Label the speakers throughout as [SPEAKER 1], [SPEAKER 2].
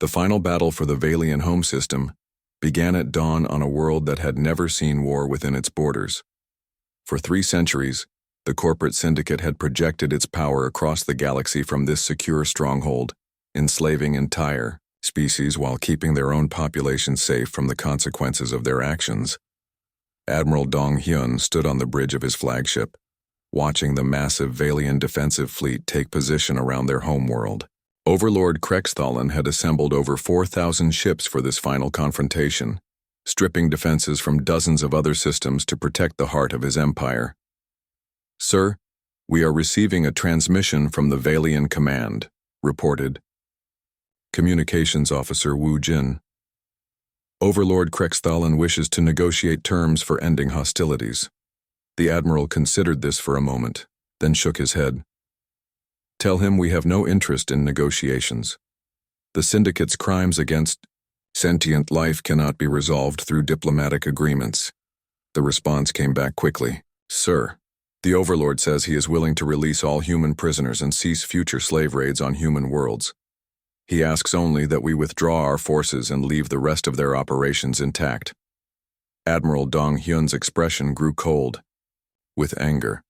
[SPEAKER 1] The final battle for the Valian home system began at dawn on a world that had never seen war within its borders. For 3 centuries, the corporate syndicate had projected its power across the galaxy from this secure stronghold, enslaving entire species while keeping their own population safe from the consequences of their actions. Admiral Dong Hyun stood on the bridge of his flagship, watching the massive Valian defensive fleet take position around their homeworld. Overlord Krexthallen had assembled over 4,000 ships for this final confrontation, stripping defenses from dozens of other systems to protect the heart of his empire. "Sir, we are receiving a transmission from the Valian command," reported Communications Officer Wu Jin. "Overlord Krexthallen wishes to negotiate terms for ending hostilities." The Admiral considered this for a moment, then shook his head. "Tell him we have no interest in negotiations. The Syndicate's crimes against sentient life cannot be resolved through diplomatic agreements." The response came back quickly. "Sir, the Overlord says he is willing to release all human prisoners and cease future slave raids on human worlds. He asks only that we withdraw our forces and leave the rest of their operations intact." Admiral Dong Hyun's expression grew cold, with anger.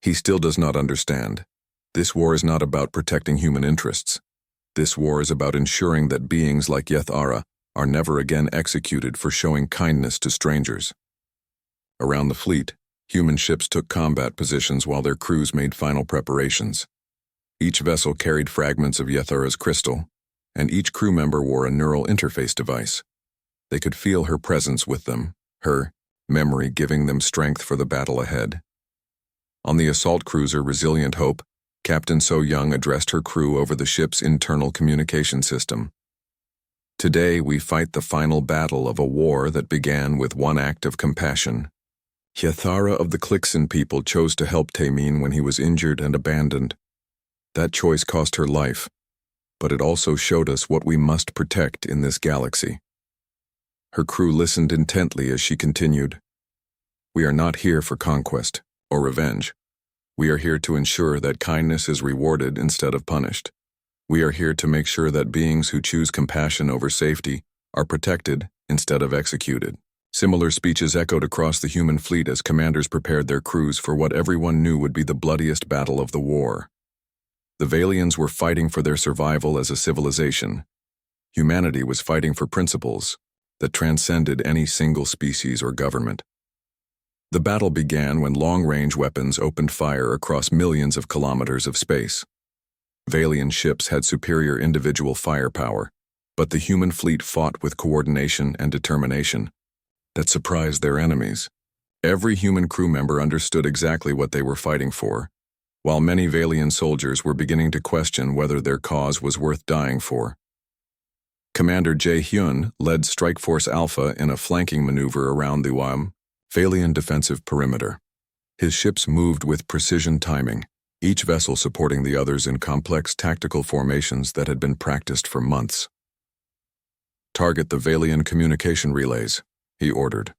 [SPEAKER 1] He still does not understand. This war is not about protecting human interests. This war is about ensuring that beings like Yethara are never again executed for showing kindness to strangers. Around the fleet, human ships took combat positions while their crews made final preparations. Each vessel carried fragments of Yethara's crystal, and each crew member wore a neural interface device. They could feel her presence with them, her memory giving them strength for the battle ahead. On the assault cruiser Resilient Hope, Captain So Young addressed her crew over the ship's internal communication system. "Today we fight the final battle of a war that began with one act of compassion. Yethara of the Klixin people chose to help Taemin when he was injured and abandoned. That choice cost her life, but it also showed us what we must protect in this galaxy." Her crew listened intently as she continued. "We are not here for conquest or revenge. We are here to ensure that kindness is rewarded instead of punished. We are here to make sure that beings who choose compassion over safety are protected instead of executed." Similar speeches echoed across the human fleet as commanders prepared their crews for what everyone knew would be the bloodiest battle of the war. The Valians were fighting for their survival as a civilization. Humanity was fighting for principles that transcended any single species or government. The battle began when long-range weapons opened fire across millions of kilometers of space. Valian ships had superior individual firepower, but the human fleet fought with coordination and determination that surprised their enemies. Every human crew member understood exactly what they were fighting for, while many Valian soldiers were beginning to question whether their cause was worth dying for. Commander Jae Hyun led Strike Force Alpha in a flanking maneuver around the Valian defensive perimeter. His ships moved with precision timing, each vessel supporting the others in complex tactical formations that had been practiced for months. "Target the Valian communication relays," he ordered.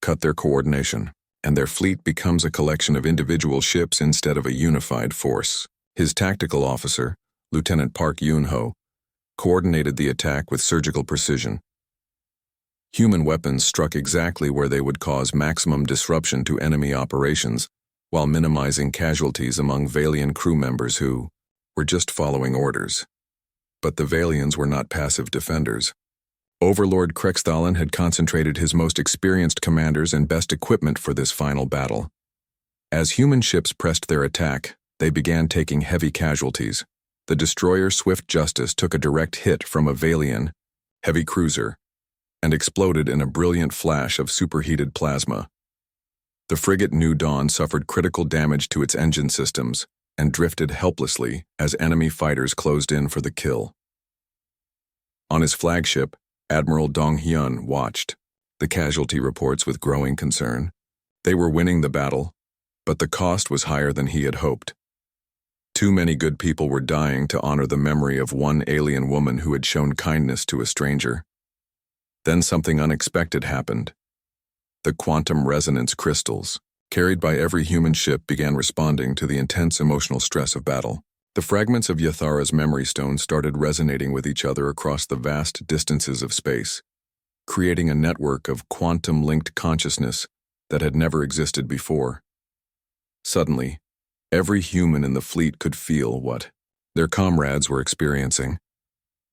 [SPEAKER 1] "Cut their coordination, and their fleet becomes a collection of individual ships instead of a unified force." His tactical officer, Lieutenant Park Yoon-ho, coordinated the attack with surgical precision. Human weapons struck exactly where they would cause maximum disruption to enemy operations, while minimizing casualties among Valian crew members who were just following orders. But the Valians were not passive defenders. Overlord Krexthallen had concentrated his most experienced commanders and best equipment for this final battle. As human ships pressed their attack, they began taking heavy casualties. The destroyer Swift Justice took a direct hit from a Valian heavy cruiser and exploded in a brilliant flash of superheated plasma. The frigate New Dawn suffered critical damage to its engine systems and drifted helplessly as enemy fighters closed in for the kill. On his flagship, Admiral Dong Hyun watched the casualty reports with growing concern. They were winning the battle, but the cost was higher than he had hoped. Too many good people were dying to honor the memory of one alien woman who had shown kindness to a stranger. Then something unexpected happened. The quantum resonance crystals, carried by every human ship, began responding to the intense emotional stress of battle. The fragments of Yathara's memory stone started resonating with each other across the vast distances of space, creating a network of quantum-linked consciousness that had never existed before. Suddenly, every human in the fleet could feel what their comrades were experiencing.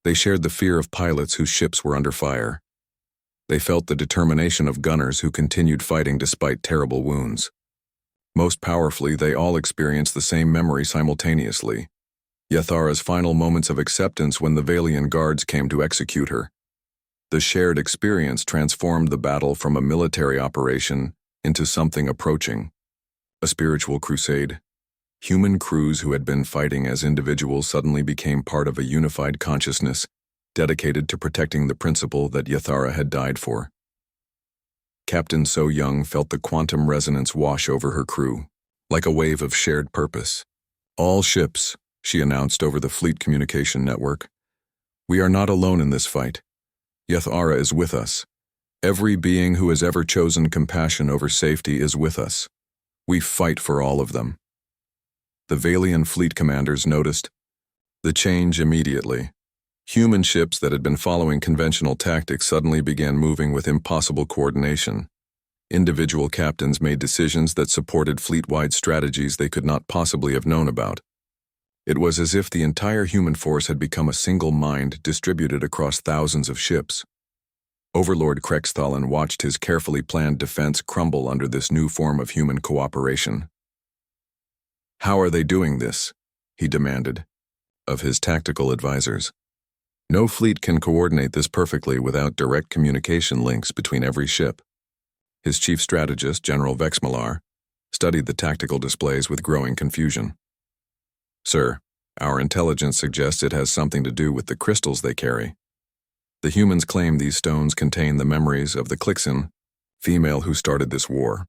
[SPEAKER 1] They shared the fear of pilots whose ships were under fire. They felt the determination of gunners who continued fighting despite terrible wounds. Most powerfully, they all experienced the same memory simultaneously: Yathara's final moments of acceptance when the Valian guards came to execute her. The shared experience transformed the battle from a military operation into something approaching: a spiritual crusade. Human crews who had been fighting as individuals suddenly became part of a unified consciousness, dedicated to protecting the principle that Yathara had died for. Captain So Young felt the quantum resonance wash over her crew, like a wave of shared purpose. "All ships," she announced over the fleet communication network. "We are not alone in this fight. Yathara is with us. Every being who has ever chosen compassion over safety is with us. We fight for all of them." The Valian fleet commanders noticed the change immediately. Human ships that had been following conventional tactics suddenly began moving with impossible coordination. Individual captains made decisions that supported fleet-wide strategies they could not possibly have known about. It was as if the entire human force had become a single mind distributed across thousands of ships. Overlord Krexthallen watched his carefully planned defense crumble under this new form of human cooperation. "How are they doing this?" he demanded of his tactical advisors. "No fleet can coordinate this perfectly without direct communication links between every ship." His chief strategist, General Vexmalar, studied the tactical displays with growing confusion. "Sir, our intelligence suggests it has something to do with the crystals they carry. The humans claim these stones contain the memories of the Clixin, female who started this war.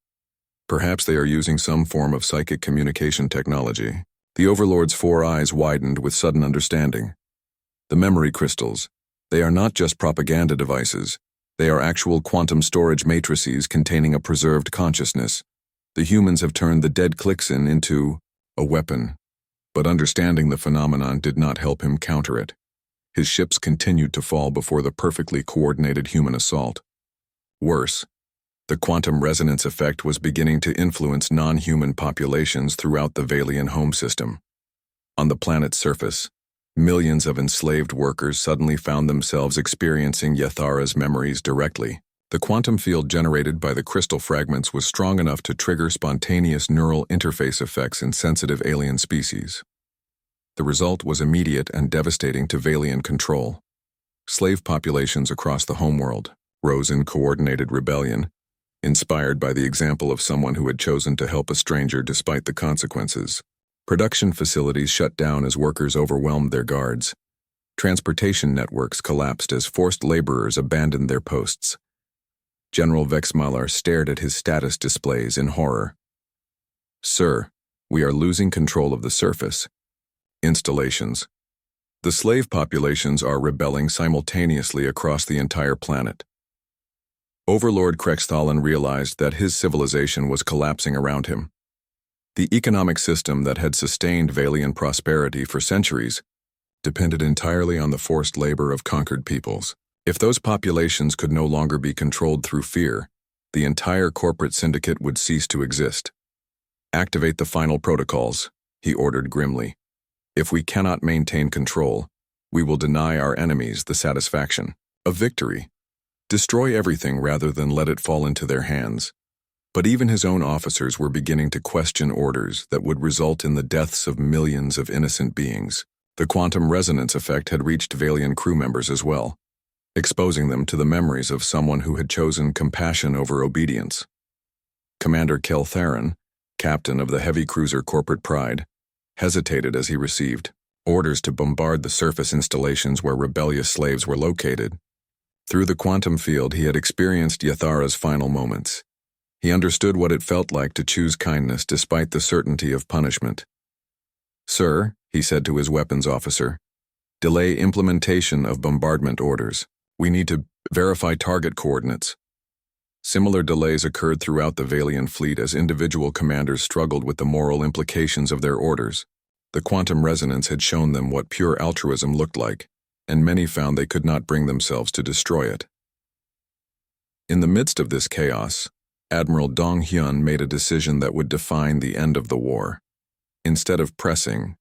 [SPEAKER 1] Perhaps they are using some form of psychic communication technology." The Overlord's four eyes widened with sudden understanding. "The memory crystals, they are not just propaganda devices. They are actual quantum storage matrices containing a preserved consciousness. The humans have turned the dead Clixin into a weapon." But understanding the phenomenon did not help him counter it. His ships continued to fall before the perfectly coordinated human assault. Worse, the quantum resonance effect was beginning to influence non-human populations throughout the Valian home system. On the planet's surface, millions of enslaved workers suddenly found themselves experiencing Yathara's memories directly. The quantum field generated by the crystal fragments was strong enough to trigger spontaneous neural interface effects in sensitive alien species. The result was immediate and devastating to Valian control. Slave populations across the homeworld rose in coordinated rebellion, inspired by the example of someone who had chosen to help a stranger despite the consequences. Production facilities shut down as workers overwhelmed their guards. Transportation networks collapsed as forced laborers abandoned their posts. General Vexmalar stared at his status displays in horror. "Sir, we are losing control of the surface installations. The slave populations are rebelling simultaneously across the entire planet." Overlord Krexthallen realized that his civilization was collapsing around him. The economic system that had sustained Valian prosperity for centuries depended entirely on the forced labor of conquered peoples. If those populations could no longer be controlled through fear, the entire corporate syndicate would cease to exist. "Activate the final protocols," he ordered grimly. "If we cannot maintain control, we will deny our enemies the satisfaction of victory. Destroy everything rather than let it fall into their hands." But even his own officers were beginning to question orders that would result in the deaths of millions of innocent beings. The quantum resonance effect had reached Valian crew members as well, exposing them to the memories of someone who had chosen compassion over obedience. Commander Keltharin, captain of the heavy cruiser Corporate Pride, hesitated as he received orders to bombard the surface installations where rebellious slaves were located. Through the quantum field, he had experienced Yathara's final moments. He understood what it felt like to choose kindness despite the certainty of punishment. "Sir," he said to his weapons officer, "delay implementation of bombardment orders. We need to verify target coordinates." Similar delays occurred throughout the Valian fleet as individual commanders struggled with the moral implications of their orders. The quantum resonance had shown them what pure altruism looked like, and many found they could not bring themselves to destroy it. In the midst of this chaos, Admiral Dong Hyun made a decision that would define the end of the war. Instead of pressing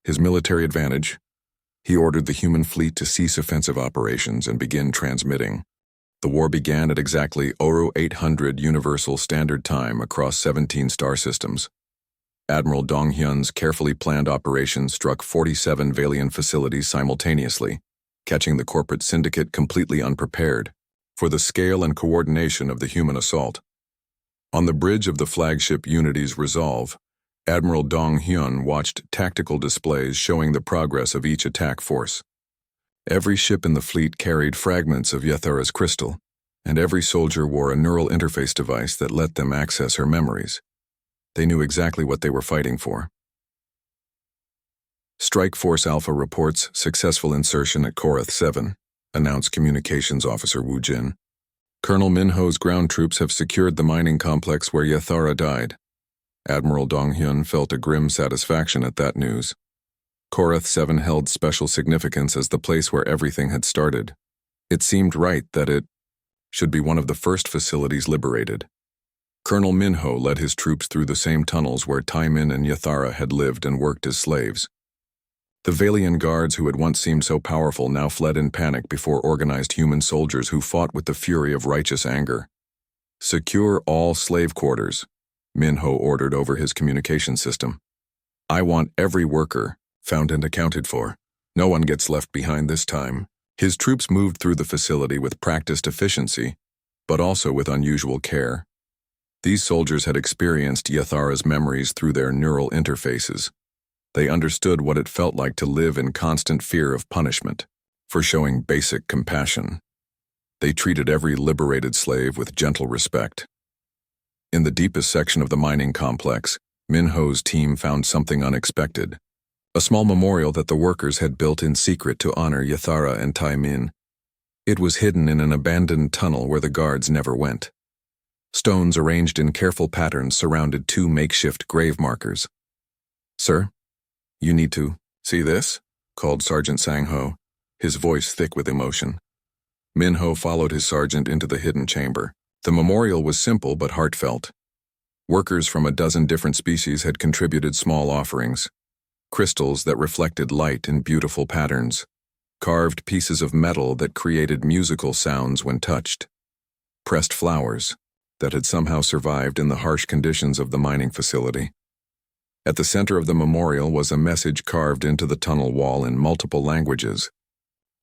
[SPEAKER 1] his military advantage, he ordered the human fleet to cease offensive operations and begin transmitting. The war began at exactly 0800 Universal Standard Time across 17 star systems. Admiral Dong Hyun's carefully planned operation struck 47 Valian facilities simultaneously, catching the corporate syndicate completely unprepared for the scale and coordination of the human assault. On the bridge of the flagship Unity's Resolve, Admiral Dong Hyun watched tactical displays showing the progress of each attack force. Every ship in the fleet carried fragments of Yathara's crystal, and every soldier wore a neural interface device that let them access her memories. They knew exactly what they were fighting for. Strike Force Alpha reports successful insertion at Korath 7, announced Communications Officer Woo Jin. Colonel Minho's ground troops have secured the mining complex where Yathara died. Admiral Dong Hyun felt a grim satisfaction at that news. Korath 7 held special significance as the place where everything had started. It seemed right that it should be one of the first facilities liberated. Colonel Minho led his troops through the same tunnels where Taimin and Yathara had lived and worked as slaves. The Valian guards who had once seemed so powerful now fled in panic before organized human soldiers who fought with the fury of righteous anger. Secure all slave quarters, Minho ordered over his communication system. I want every worker found and accounted for. No one gets left behind this time. His troops moved through the facility with practiced efficiency, but also with unusual care. These soldiers had experienced Yathara's memories through their neural interfaces. They understood what it felt like to live in constant fear of punishment for showing basic compassion. They treated every liberated slave with gentle respect. In the deepest section of the mining complex, Minho's team found something unexpected. A small memorial that the workers had built in secret to honor Yathara and Taimin. It was hidden in an abandoned tunnel where the guards never went. Stones arranged in careful patterns surrounded two makeshift grave markers. Sir, you need to see this, called Sergeant Sang-ho, his voice thick with emotion. Minho followed his sergeant into the hidden chamber. The memorial was simple but heartfelt. Workers from a dozen different species had contributed small offerings. Crystals that reflected light in beautiful patterns. Carved pieces of metal that created musical sounds when touched. Pressed flowers that had somehow survived in the harsh conditions of the mining facility. At the center of the memorial was a message carved into the tunnel wall in multiple languages.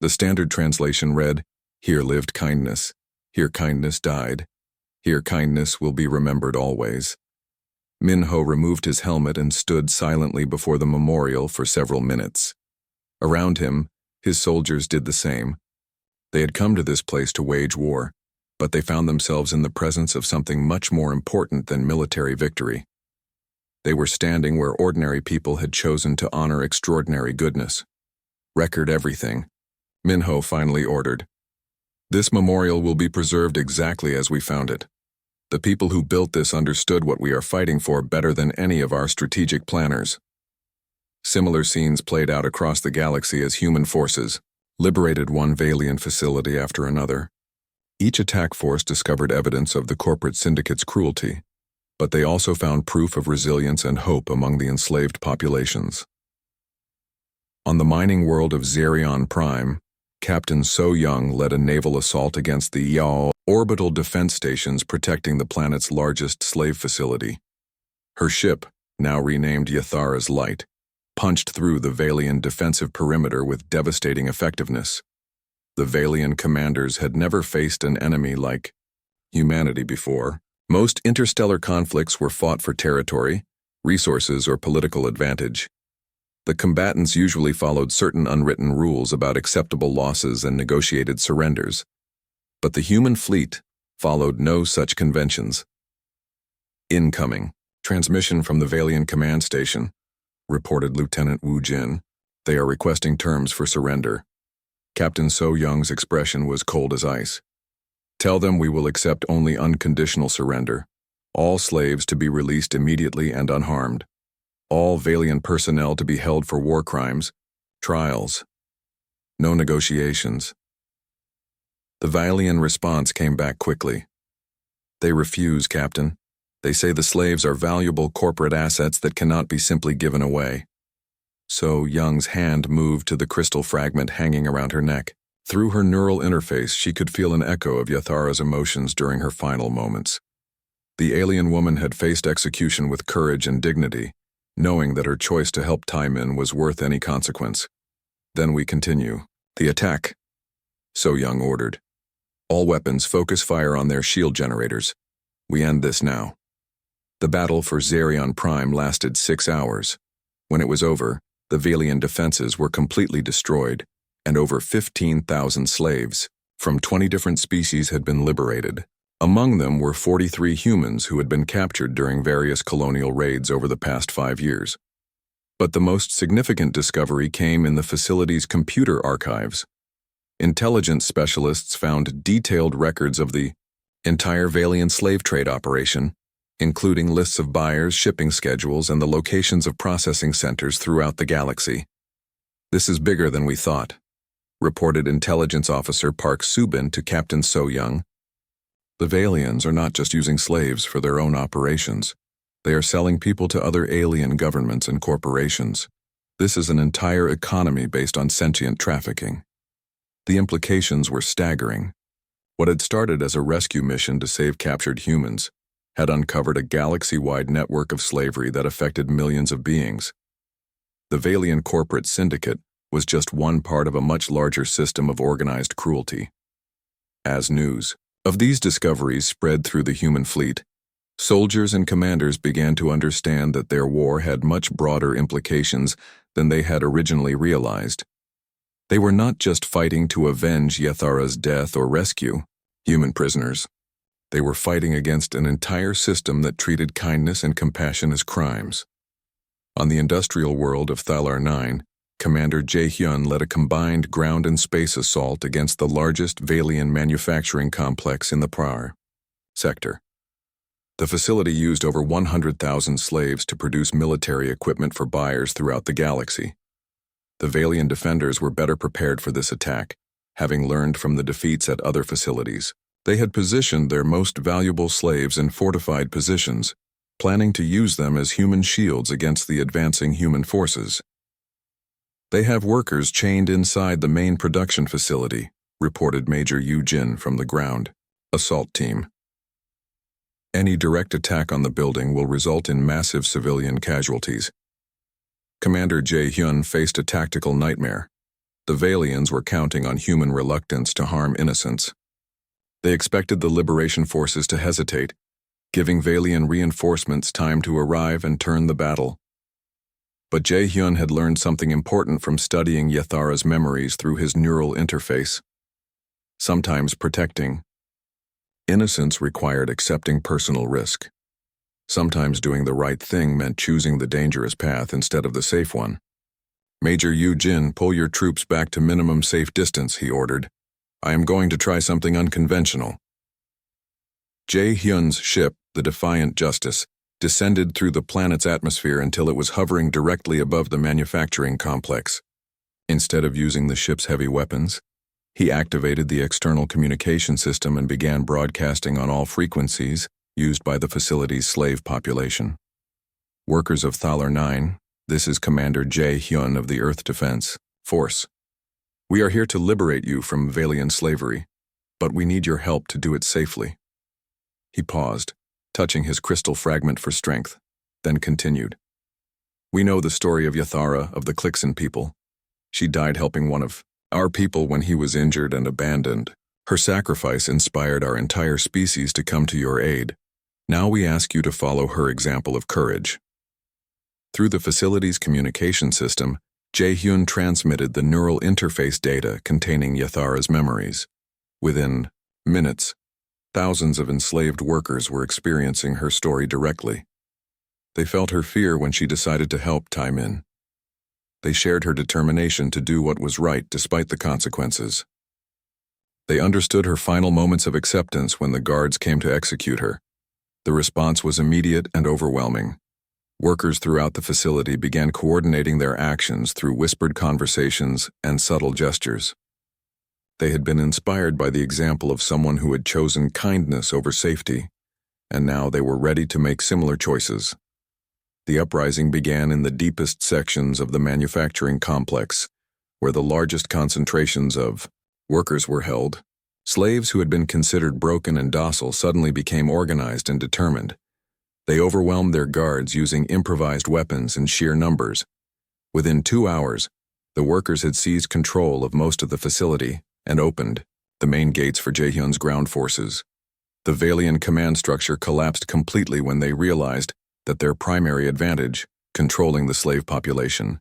[SPEAKER 1] The standard translation read, "Here lived kindness. Here kindness died. Here kindness will be remembered always." Minho removed his helmet and stood silently before the memorial for several minutes. Around him, his soldiers did the same. They had come to this place to wage war, but they found themselves in the presence of something much more important than military victory. They were standing where ordinary people had chosen to honor extraordinary goodness. Record everything, Minho finally ordered. This memorial will be preserved exactly as we found it. The people who built this understood what we are fighting for better than any of our strategic planners. Similar scenes played out across the galaxy as human forces liberated one Valian facility after another. Each attack force discovered evidence of the corporate syndicate's cruelty, but they also found proof of resilience and hope among the enslaved populations. On the mining world of Xerion Prime, Captain So Young led a naval assault against the Yao orbital defense stations protecting the planet's largest slave facility. Her ship, now renamed Yathara's Light, punched through the Valian defensive perimeter with devastating effectiveness. The Valian commanders had never faced an enemy like humanity before. Most interstellar conflicts were fought for territory, resources, or political advantage. The combatants usually followed certain unwritten rules about acceptable losses and negotiated surrenders. But the human fleet followed no such conventions. Incoming. Transmission from the Valian command station, reported Lieutenant Woo Jin. They are requesting terms for surrender. Captain So Young's expression was cold as ice. Tell them we will accept only unconditional surrender. All slaves to be released immediately and unharmed. all Valian personnel to be held for war crimes, trials, no negotiations. The Valian response came back quickly. They refuse, Captain. They say the slaves are valuable corporate assets that cannot be simply given away. So Young's hand moved to the crystal fragment hanging around her neck. Through her neural interface, she could feel an echo of Yathara's emotions during her final moments. The alien woman had faced execution with courage and dignity, knowing that her choice to help Taimin was worth any consequence. Then we continue. The attack. So Young ordered. All weapons focus fire on their shield generators. We end this now. The battle for Xerion Prime lasted 6 hours. When it was over, the Valian defenses were completely destroyed, and over 15,000 slaves from 20 different species had been liberated. Among them were 43 humans who had been captured during various colonial raids over the past 5 years. But the most significant discovery came in the facility's computer archives. Intelligence specialists found detailed records of the entire Valian slave trade operation, including lists of buyers, shipping schedules, and the locations of processing centers throughout the galaxy. This is bigger than we thought, reported Intelligence Officer Park Subin to Captain So Young. The Valians are not just using slaves for their own operations. They are selling people to other alien governments and corporations. This is an entire economy based on sentient trafficking. The implications were staggering. What had started as a rescue mission to save captured humans had uncovered a galaxy-wide network of slavery that affected millions of beings. The Valian corporate syndicate was just one part of a much larger system of organized cruelty. As news of these discoveries spread through the human fleet, soldiers and commanders began to understand that their war had much broader implications than they had originally realized. They were not just fighting to avenge Yathara's death or rescue human prisoners. They were fighting against an entire system that treated kindness and compassion as crimes. On the industrial world of Thalar 9, Commander Jae-hyun led a combined ground and space assault against the largest Valian manufacturing complex in the Prar sector. The facility used over 100,000 slaves to produce military equipment for buyers throughout the galaxy. The Valian defenders were better prepared for this attack, having learned from the defeats at other facilities. They had positioned their most valuable slaves in fortified positions, planning to use them as human shields against the advancing human forces. They have workers chained inside the main production facility, reported Major Yu Jin from the ground assault team. Any direct attack on the building will result in massive civilian casualties. Commander Jae-hyun faced a tactical nightmare. The Valians were counting on human reluctance to harm innocents. They expected the liberation forces to hesitate, giving Valian reinforcements time to arrive and turn the battle. But Jae-hyun had learned something important from studying Yathara's memories through his neural interface. Sometimes protecting innocence required accepting personal risk. Sometimes doing the right thing meant choosing the dangerous path instead of the safe one. Major Yu Jin, pull your troops back to minimum safe distance, he ordered. I am going to try something unconventional. Jae-hyun's ship, the Defiant Justice, descended through the planet's atmosphere until it was hovering directly above the manufacturing complex. Instead of using the ship's heavy weapons, he activated the external communication system and began broadcasting on all frequencies used by the facility's slave population. Workers of Thalar 9, this is Commander Jae-hyun of the Earth Defense Force. We are here to liberate you from Valian slavery, but we need your help to do it safely. He paused, touching his crystal fragment for strength, then continued. We know the story of Yathara of the Clixon people. She died helping one of our people when he was injured and abandoned. Her sacrifice inspired our entire species to come to your aid. Now we ask you to follow her example of courage. Through the facility's communication system, Jae-hyun transmitted the neural interface data containing Yathara's memories. Within minutes, thousands of enslaved workers were experiencing her story directly. They felt her fear when she decided to help Taimin. They shared her determination to do what was right despite the consequences. They understood her final moments of acceptance when the guards came to execute her. The response was immediate and overwhelming. Workers throughout the facility began coordinating their actions through whispered conversations and subtle gestures. They had been inspired by the example of someone who had chosen kindness over safety, and now they were ready to make similar choices. The uprising began in the deepest sections of the manufacturing complex, where the largest concentrations of workers were held. Slaves who had been considered broken and docile suddenly became organized and determined. They overwhelmed their guards using improvised weapons in sheer numbers. Within 2 hours, the workers had seized control of most of the facility and opened the main gates for Jaehyun's ground forces. The Valian command structure collapsed completely when they realized that their primary advantage, controlling the slave population.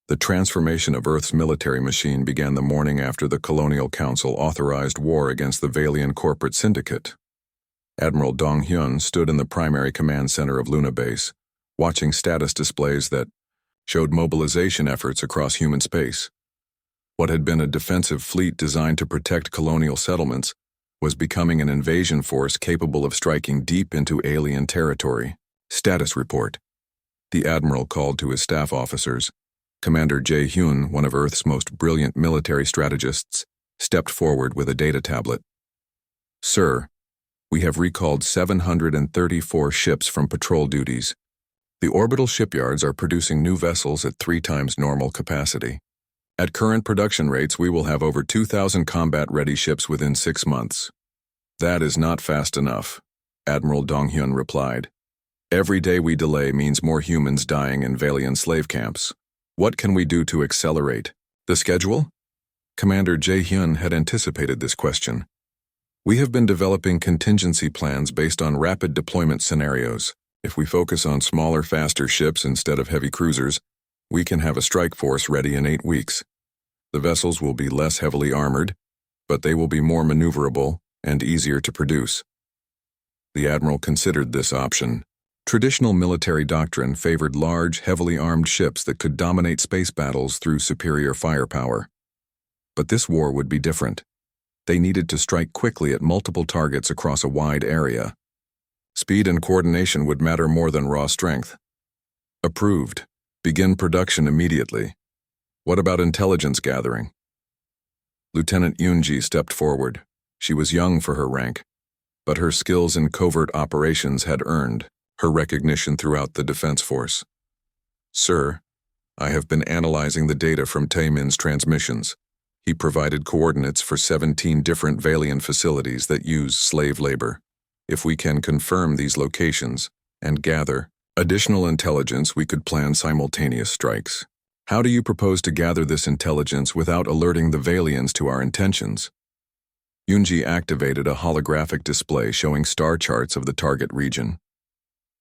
[SPEAKER 1] The transformation of Earth's military machine began the morning after the Colonial Council authorized war against the Valian corporate syndicate. Admiral Dong-hyun stood in the primary command center of Luna Base, watching status displays that showed mobilization efforts across human space. What had been a defensive fleet designed to protect colonial settlements was becoming an invasion force capable of striking deep into alien territory. Status report. The admiral called to his staff officers. Commander Jae-hyun, one of Earth's most brilliant military strategists, stepped forward with a data tablet. Sir, we have recalled 734 ships from patrol duties. The orbital shipyards are producing new vessels at 3 times normal capacity. At current production rates, we will have over 2,000 combat-ready ships within 6 months. That is not fast enough, Admiral Dong-hyun replied. Every day we delay means more humans dying in Valian slave camps. What can we do to accelerate the schedule? Commander Jae-hyun had anticipated this question. We have been developing contingency plans based on rapid deployment scenarios. If we focus on smaller, faster ships instead of heavy cruisers, we can have a strike force ready in 8 weeks. The vessels will be less heavily armored, but they will be more maneuverable and easier to produce. The admiral considered this option. Traditional military doctrine favored large, heavily armed ships that could dominate space battles through superior firepower. But this war would be different. They needed to strike quickly at multiple targets across a wide area. Speed and coordination would matter more than raw strength. Approved. Begin production immediately. What about intelligence gathering? Lieutenant Yoonji stepped forward. She was young for her rank, but her skills in covert operations had earned her recognition throughout the defense force. Sir, I have been analyzing the data from Taemin's transmissions. He provided coordinates for 17 different Valian facilities that use slave labor. If we can confirm these locations and gather additional intelligence, we could plan simultaneous strikes. How do you propose to gather this intelligence without alerting the Valians to our intentions? Yoonji activated a holographic display showing star charts of the target region.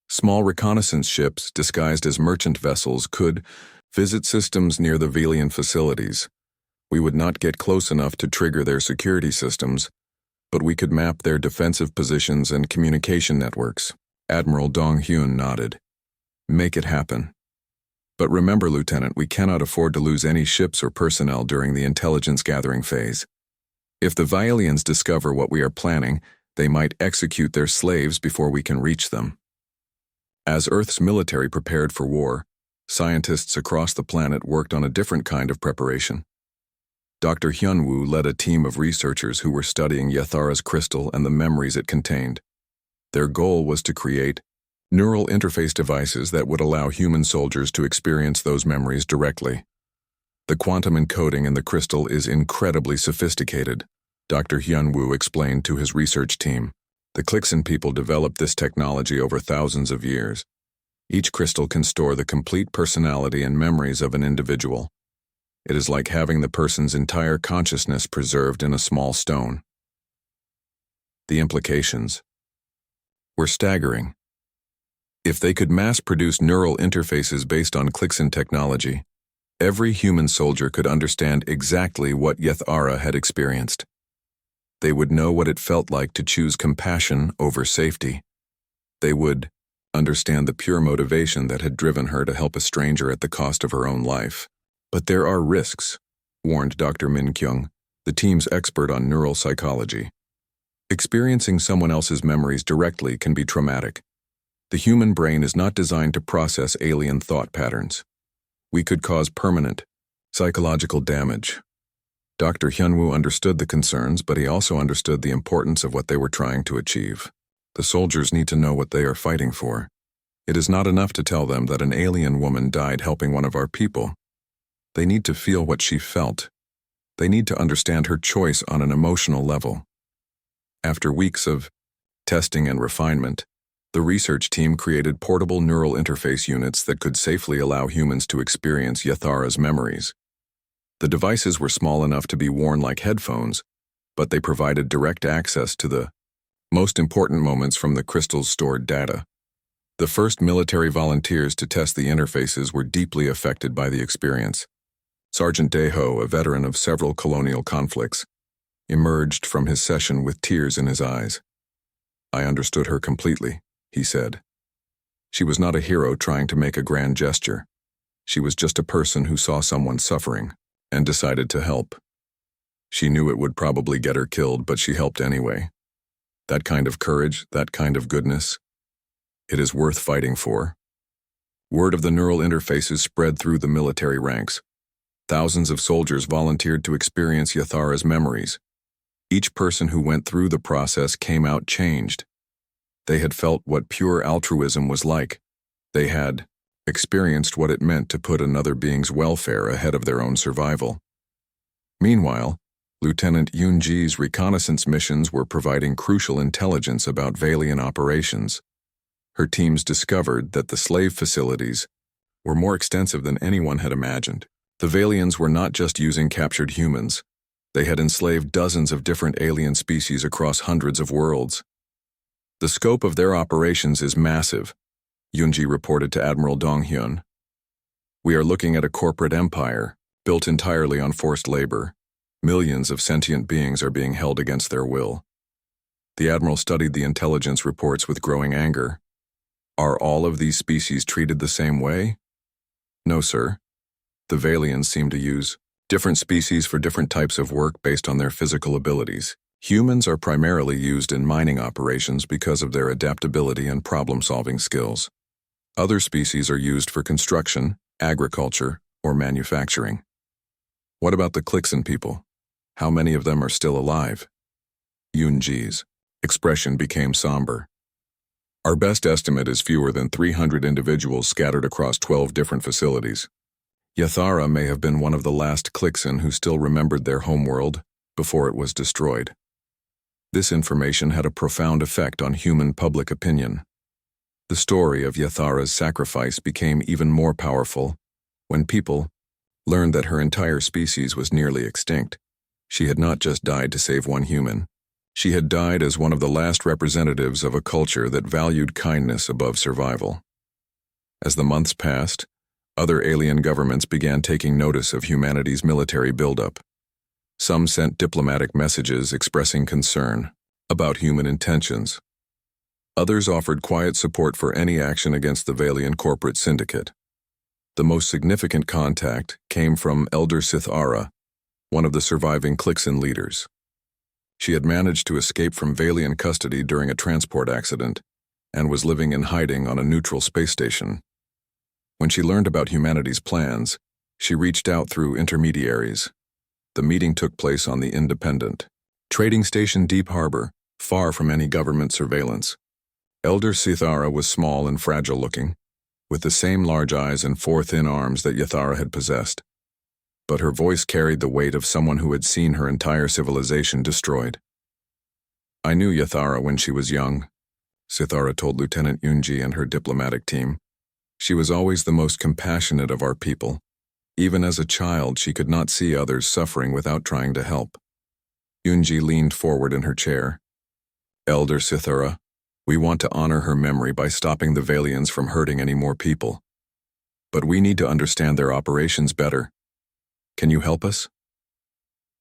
[SPEAKER 1] Small reconnaissance ships disguised as merchant vessels could visit systems near the Valian facilities. We would not get close enough to trigger their security systems, but we could map their defensive positions and communication networks. Admiral Dong-hyun nodded. Make it happen. But remember, Lieutenant, we cannot afford to lose any ships or personnel during the intelligence gathering phase. If the Valians discover what we are planning, they might execute their slaves before we can reach them. As Earth's military prepared for war, scientists across the planet worked on a different kind of preparation. Dr. Hyunwoo led a team of researchers who were studying Yathara's crystal and the memories it contained. Their goal was to create neural interface devices that would allow human soldiers to experience those memories directly. The quantum encoding in the crystal is incredibly sophisticated, Dr. Hyunwoo explained to his research team. The Klixin people developed this technology over thousands of years. Each crystal can store the complete personality and memories of an individual. It is like having the person's entire consciousness preserved in a small stone. The implications were staggering. If they could mass-produce neural interfaces based on Klixin technology, every human soldier could understand exactly what Yathara had experienced. They would know what it felt like to choose compassion over safety. They would understand the pure motivation that had driven her to help a stranger at the cost of her own life. But there are risks, warned Dr. Min Kyung, the team's expert on neural psychology. Experiencing someone else's memories directly can be traumatic. The human brain is not designed to process alien thought patterns. We could cause permanent psychological damage. Dr. Hyunwoo understood the concerns, but he also understood the importance of what they were trying to achieve. The soldiers need to know what they are fighting for. It is not enough to tell them that an alien woman died helping one of our people. They need to feel what she felt. They need to understand her choice on an emotional level. After weeks of testing and refinement, the research team created portable neural interface units that could safely allow humans to experience Yathara's memories. The devices were small enough to be worn like headphones, but they provided direct access to the most important moments from the crystal's stored data. The first military volunteers to test the interfaces were deeply affected by the experience. Sergeant Daeho, a veteran of several colonial conflicts, emerged from his session with tears in his eyes. "I understood her completely," he said. "She was not a hero trying to make a grand gesture. She was just a person who saw someone suffering and decided to help. She knew it would probably get her killed, but she helped anyway. That kind of courage, that kind of goodness, it is worth fighting for." Word of the neural interfaces spread through the military ranks. Thousands of soldiers volunteered to experience Yathara's memories. Each person who went through the process came out changed. They had felt what pure altruism was like. They had experienced what it meant to put another being's welfare ahead of their own survival. Meanwhile, Lieutenant Yoon-ji's reconnaissance missions were providing crucial intelligence about Valian operations. Her teams discovered that the slave facilities were more extensive than anyone had imagined. The Valians were not just using captured humans. They had enslaved dozens of different alien species across hundreds of worlds. "The scope of their operations is massive," Yoon-ji reported to Admiral Dong-hyun. "We are looking at a corporate empire, built entirely on forced labor. Millions of sentient beings are being held against their will." The Admiral studied the intelligence reports with growing anger. "Are all of these species treated the same way?" "No, sir. The Valians seem to use different species for different types of work based on their physical abilities. Humans are primarily used in mining operations because of their adaptability and problem-solving skills. Other species are used for construction, agriculture, or manufacturing." "What about the Klixen people? How many of them are still alive?" Yoon-ji's expression became somber. "Our best estimate is fewer than 300 individuals scattered across 12 different facilities. Yathara may have been one of the last Klixen who still remembered their homeworld before it was destroyed." This information had a profound effect on human public opinion. The story of Yathara's sacrifice became even more powerful when people learned that her entire species was nearly extinct. She had not just died to save one human. She had died as one of the last representatives of a culture that valued kindness above survival. As the months passed, other alien governments began taking notice of humanity's military buildup. Some sent diplomatic messages expressing concern about human intentions. Others offered quiet support for any action against the Valian corporate syndicate. The most significant contact came from Elder Sith Ara, one of the surviving Klixen leaders. She had managed to escape from Valian custody during a transport accident and was living in hiding on a neutral space station. When she learned about humanity's plans, she reached out through intermediaries. The meeting took place on the Independent trading station Deep Harbor, far from any government surveillance. Elder Sithara was small and fragile-looking, with the same large eyes and 4 thin arms that Yathara had possessed. But her voice carried the weight of someone who had seen her entire civilization destroyed. "I knew Yathara when she was young," Sithara told Lieutenant Yoon-ji and her diplomatic team. "She was always the most compassionate of our people. Even as a child, she could not see others suffering without trying to help." Yoon-ji leaned forward in her chair. "Elder Sithara, we want to honor her memory by stopping the Valians from hurting any more people. But we need to understand their operations better. Can you help us?"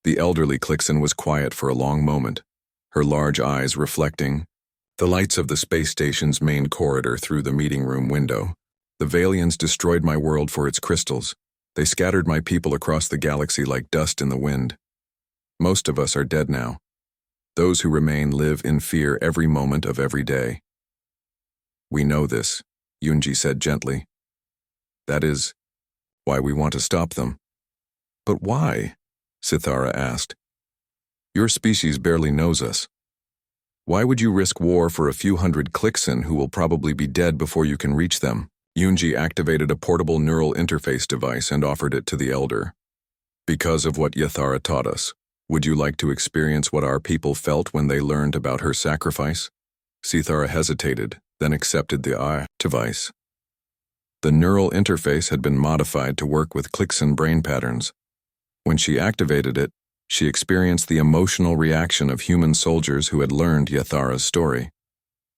[SPEAKER 1] The elderly Klixen was quiet for a long moment, her large eyes reflecting the lights of the space station's main corridor through the meeting room window. "The Valians destroyed my world for its crystals. They scattered my people across the galaxy like dust in the wind. Most of us are dead now. Those who remain live in fear every moment of every day." We know this, Yunji said gently. That is why we want to stop them. But why? Sithara asked. Your species barely knows us. Why would you risk war for a few hundred Clixin who will probably be dead before you can reach them? Yunji activated a portable neural interface device and offered it to the elder. Because of what Yathara taught us, would you like to experience what our people felt when they learned about her sacrifice? Sithara hesitated, then accepted the device. The neural interface had been modified to work with Clixin brain patterns. When she activated it, she experienced the emotional reaction of human soldiers who had learned Yathara's story.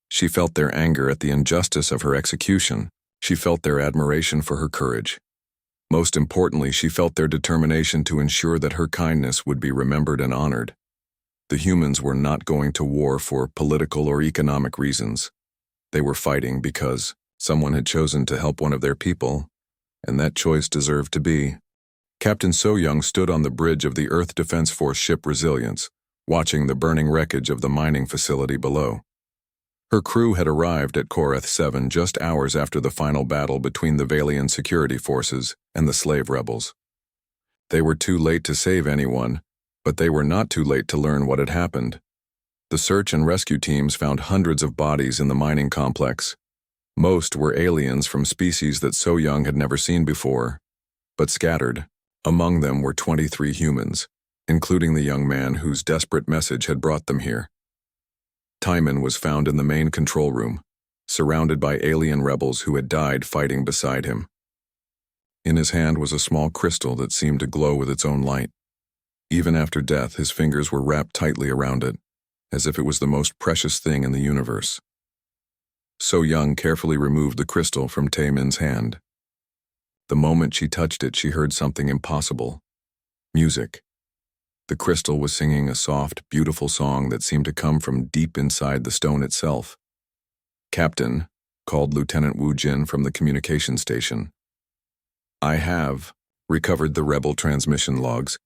[SPEAKER 1] She felt their anger at the injustice of her execution. She felt their admiration for her courage. Most importantly, she felt their determination to ensure that her kindness would be remembered and honored. The humans were not going to war for political or economic reasons. They were fighting because someone had chosen to help one of their people, and that choice deserved to be. Captain So-young stood on the bridge of the Earth Defense Force ship Resilience, watching the burning wreckage of the mining facility below. Her crew had arrived at Korath 7 just hours after the final battle between the Valian security forces and the slave rebels. They were too late to save anyone, but they were not too late to learn what had happened. The search and rescue teams found hundreds of bodies in the mining complex. Most were aliens from species that So-young had never seen before, but scattered. Among them were 23 humans, including the young man whose desperate message had brought them here. Timon was found in the main control room, surrounded by alien rebels who had died fighting beside him. In his hand was a small crystal that seemed to glow with its own light. Even after death, his fingers were wrapped tightly around it, as if it was the most precious thing in the universe. So-young carefully removed the crystal from Taemin's hand. The moment she touched it, she heard something impossible. Music. The crystal was singing a soft, beautiful song that seemed to come from deep inside the stone itself. Captain, called Lieutenant Wu Jin from the communication station. I have recovered the rebel transmission logs.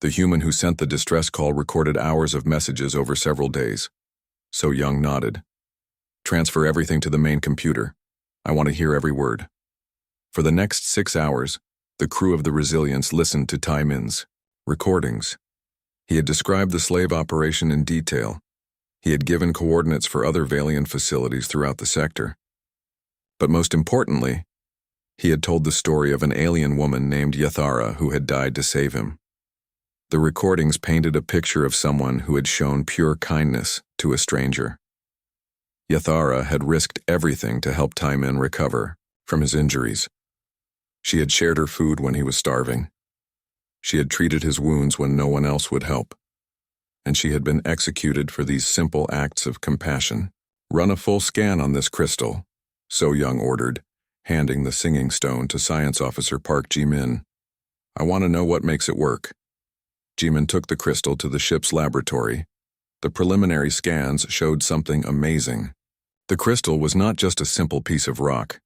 [SPEAKER 1] The human who sent the distress call recorded hours of messages over several days. So-young nodded. Transfer everything to the main computer. I want to hear every word. For the next 6 hours, the crew of the Resilience listened to Taimin's recordings. He had described the slave operation in detail. He had given coordinates for other Valiant facilities throughout the sector. But most importantly, he had told the story of an alien woman named Yathara who had died to save him. The recordings painted a picture of someone who had shown pure kindness to a stranger. Yathara had risked everything to help Taimin recover from his injuries. She had shared her food when he was starving. She had treated his wounds when no one else would help. And she had been executed for these simple acts of compassion. Run a full scan on this crystal, So-young ordered, handing the singing stone to Science Officer Park Ji-min. I want to know what makes it work. Ji-min took the crystal to the ship's laboratory. The preliminary scans showed something amazing. The crystal was not just a simple piece of rock.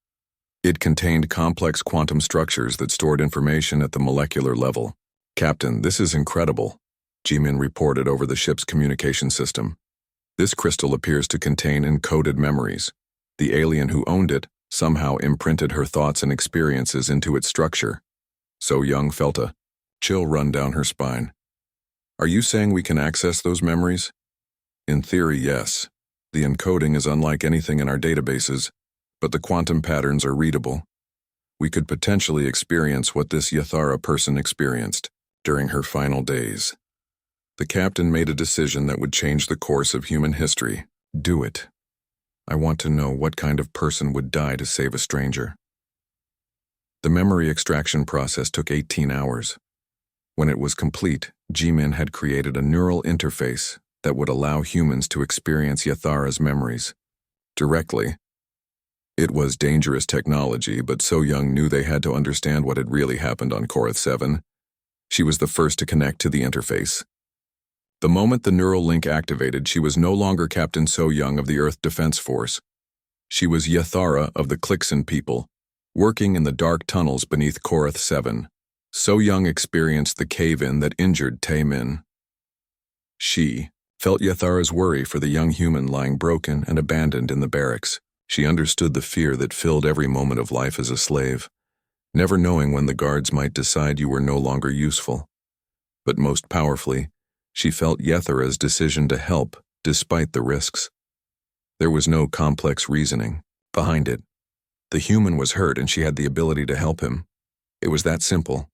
[SPEAKER 1] It contained complex quantum structures that stored information at the molecular level. Captain, this is incredible, Ji-min reported over the ship's communication system. This crystal appears to contain encoded memories. The alien who owned it somehow imprinted her thoughts and experiences into its structure. So-young felt a chill run down her spine. Are you saying we can access those memories? In theory, yes. The encoding is unlike anything in our databases, but the quantum patterns are readable. We could potentially experience what this Yathara person experienced during her final days. The captain made a decision that would change the course of human history. Do it. I want to know what kind of person would die to save a stranger. The memory extraction process took 18 hours. When it was complete, Ji-min had created a neural interface that would allow humans to experience Yathara's memories directly. It was dangerous technology, but So-young knew they had to understand what had really happened on Korath 7. She was the first to connect to the interface. The moment the neural link activated, she was no longer Captain So-young of the Earth Defense Force. She was Yathara of the Clixin people, working in the dark tunnels beneath Korath 7. So-young experienced the cave-in that injured Taemin. She felt Yathara's worry for the young human lying broken and abandoned in the barracks. She understood the fear that filled every moment of life as a slave, never knowing when the guards might decide you were no longer useful. But most powerfully, she felt Yethara's decision to help, despite the risks. There was no complex reasoning behind it. The human was hurt and she had the ability to help him. It was that simple.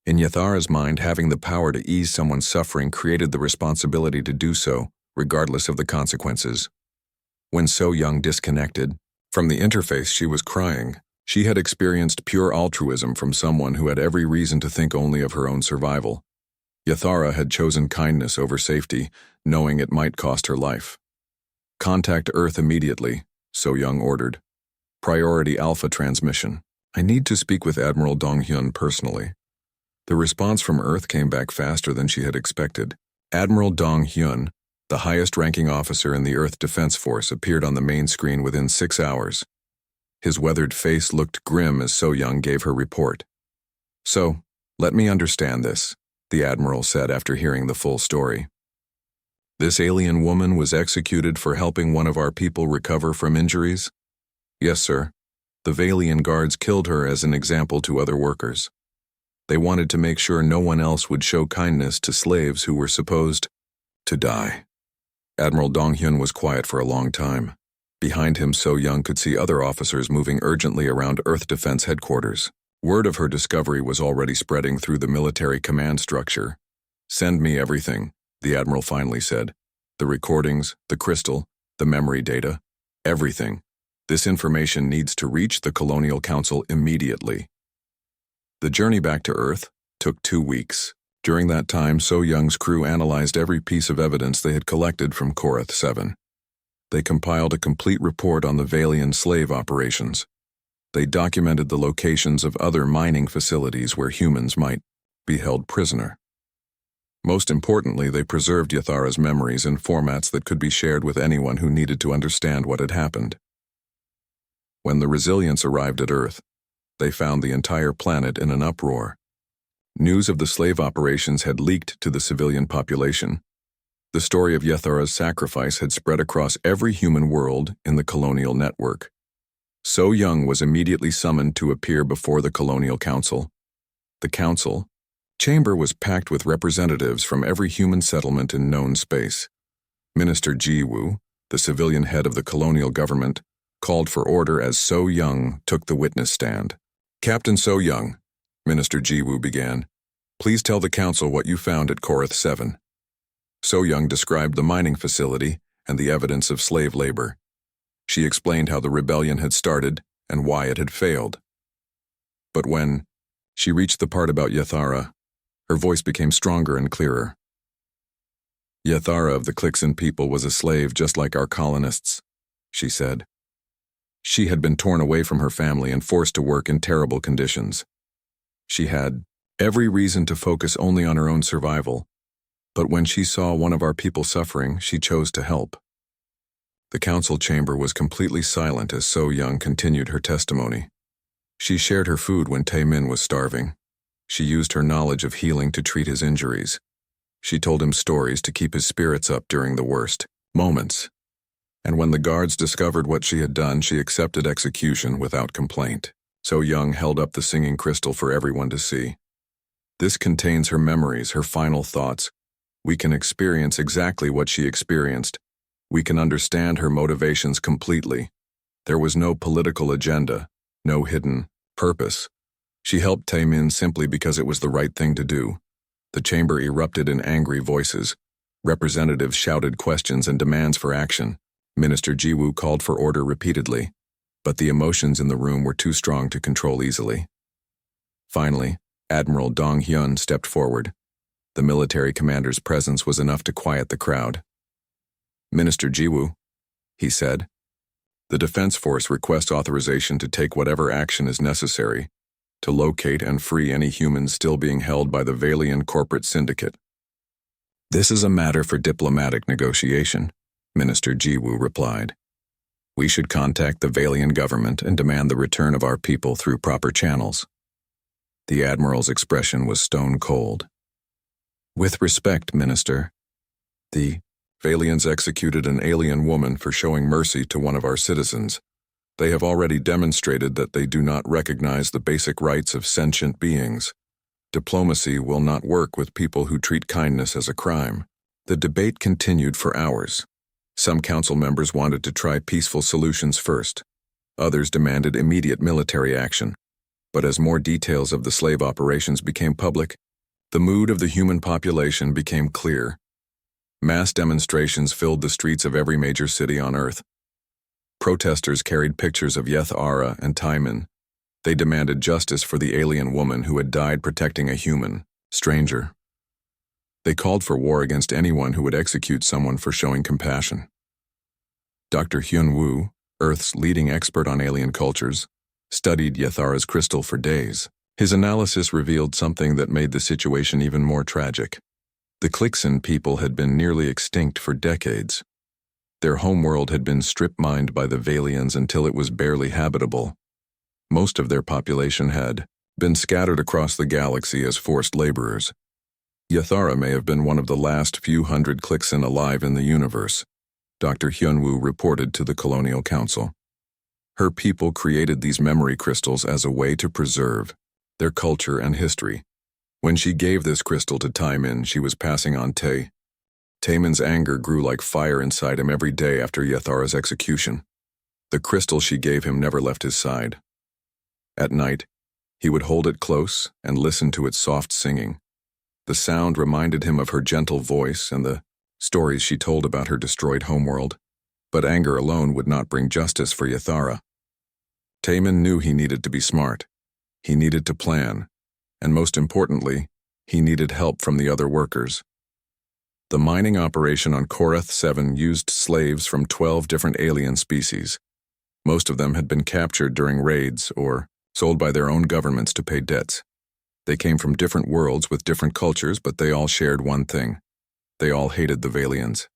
[SPEAKER 1] In Yethara's mind, having the power to ease someone's suffering created the responsibility to do so, regardless of the consequences. When So Young disconnected from the interface, she was crying. She had experienced pure altruism from someone who had every reason to think only of her own survival. Yethara had chosen kindness over safety, knowing it might cost her life. "Contact Earth immediately," So Young ordered. "Priority Alpha transmission. I need to speak with Admiral Donghyun personally." The response from Earth came back faster than she had expected. Admiral Donghyun, the highest-ranking officer in the Earth Defense Force, appeared on the main screen within 6 hours. His weathered face looked grim as So Young gave her report. "So, let me understand this," the Admiral said after hearing the full story. "This alien woman was executed for helping one of our people recover from injuries?" "Yes, sir. The Valian guards killed her as an example to other workers. They wanted to make sure no one else would show kindness to slaves who were supposed to die." Admiral Donghyun was quiet for a long time. Behind him, So Young could see other officers moving urgently around Earth Defense Headquarters. Word of her discovery was already spreading through the military command structure. "Send me everything," the Admiral finally said. "The recordings, the crystal, the memory data, everything. This information needs to reach the Colonial Council immediately." The journey back to Earth took 2 weeks. During that time, So Young's crew analyzed every piece of evidence they had collected from Korath 7. They compiled a complete report on the Valian slave operations. They documented the locations of other mining facilities where humans might be held prisoner. Most importantly, they preserved Yethara's memories in formats that could be shared with anyone who needed to understand what had happened. When the Resilients arrived at Earth, they found the entire planet in an uproar. News of the slave operations had leaked to the civilian population. The story of Yethara's sacrifice had spread across every human world in the colonial network. So Young was immediately summoned to appear before the Colonial Council. The council chamber was packed with representatives from every human settlement in known space. Minister Ji-woo, the civilian head of the colonial government, called for order as So Young took the witness stand. "Captain So Young," Minister Ji-woo began, "please tell the council what you found at Korath 7. So Young described the mining facility and the evidence of slave labor. She explained how the rebellion had started and why it had failed. But when she reached the part about Yethara, her voice became stronger and clearer. "Yethara of the Clixon people was a slave just like our colonists," she said. "She had been torn away from her family and forced to work in terrible conditions. She had every reason to focus only on her own survival, but when she saw one of our people suffering, she chose to help." The council chamber was completely silent as So Young continued her testimony. She shared her food when Tae-min was starving. She used her knowledge of healing to treat his injuries. She told him stories to keep his spirits up during the worst moments. And when the guards discovered what she had done, she accepted execution without complaint. So Young held up the singing crystal for everyone to see. "This contains her memories, her final thoughts. We can experience exactly what she experienced. We can understand her motivations completely. There was no political agenda, no hidden purpose. She helped Tae-min simply because it was the right thing to do." The chamber erupted in angry voices. Representatives shouted questions and demands for action. Minister Ji-woo called for order repeatedly, but the emotions in the room were too strong to control easily. Finally, Admiral Dong-hyun stepped forward. The military commander's presence was enough to quiet the crowd. "Minister Ji-woo," he said, "the Defense Force requests authorization to take whatever action is necessary to locate and free any humans still being held by the Valian corporate syndicate." "This is a matter for diplomatic negotiation," Minister Ji-woo replied. "We should contact the Valian government and demand the return of our people through proper channels." The Admiral's expression was stone cold. "With respect, Minister, the Valians executed an alien woman for showing mercy to one of our citizens. They have already demonstrated that they do not recognize the basic rights of sentient beings. Diplomacy will not work with people who treat kindness as a crime. The debate continued for hours. Some council members wanted to try peaceful solutions first. Others demanded immediate military action. But as more details of the slave operations became public, the mood of the human population became clear. Mass demonstrations filled the streets of every major city on Earth. Protesters carried pictures of Yethara and Timon. They demanded justice for the alien woman who had died protecting a human stranger. They called for war against anyone who would execute someone for showing compassion. Dr. Hyun Woo, Earth's leading expert on alien cultures, studied Yethara's crystal for days. His analysis revealed something that made the situation even more tragic. The Klixin people had been nearly extinct for decades. Their homeworld had been strip-mined by the Valians until it was barely habitable. Most of their population had been scattered across the galaxy as forced laborers. Yethara may have been one of the last few hundred Klixin alive in the universe, Dr. Hyunwoo reported to the Colonial Council. Her people created these memory crystals as a way to preserve their culture and history. When she gave this crystal to Timon, she was passing on Taemin's anger grew like fire inside him every day after Yethara's execution. The crystal she gave him never left his side. At night, he would hold it close and listen to its soft singing. The sound reminded him of her gentle voice and the stories she told about her destroyed homeworld, but anger alone would not bring justice for Yethara. Taemin knew he needed to be smart. He needed to plan, and most importantly, he needed help from the other workers. The mining operation on Korath 7 used slaves from 12 different alien species. Most of them had been captured during raids or sold by their own governments to pay debts. They came from different worlds with different cultures, but they all shared one thing. They all hated the Valians.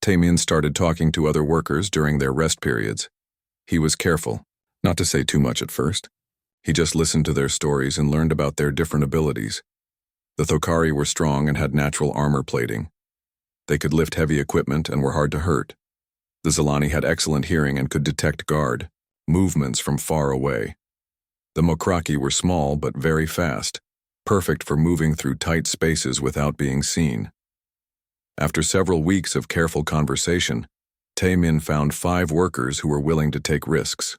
[SPEAKER 1] Taemin started talking to other workers during their rest periods. He was careful, not to say too much at first. He just listened to their stories and learned about their different abilities. The Thokari were strong and had natural armor plating. They could lift heavy equipment and were hard to hurt. The Zilani had excellent hearing and could detect guard movements from far away. The Mokraki were small but very fast, perfect for moving through tight spaces without being seen. After several weeks of careful conversation, Taemin found 5 workers who were willing to take risks.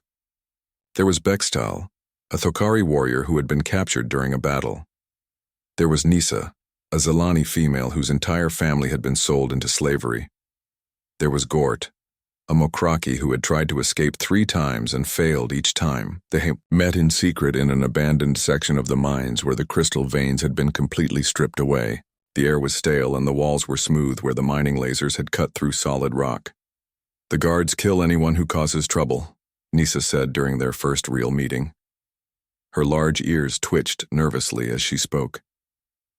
[SPEAKER 1] There was Bextal, a Thokari warrior who had been captured during a battle. There was Nisa, a Zilani female whose entire family had been sold into slavery. There was Gort, a Mokraki who had tried to escape 3 times and failed each time. They met in secret in an abandoned section of the mines where the crystal veins had been completely stripped away. The air was stale and the walls were smooth where the mining lasers had cut through solid rock. "The guards kill anyone who causes trouble," Nisa said during their first real meeting. Her large ears twitched nervously as she spoke.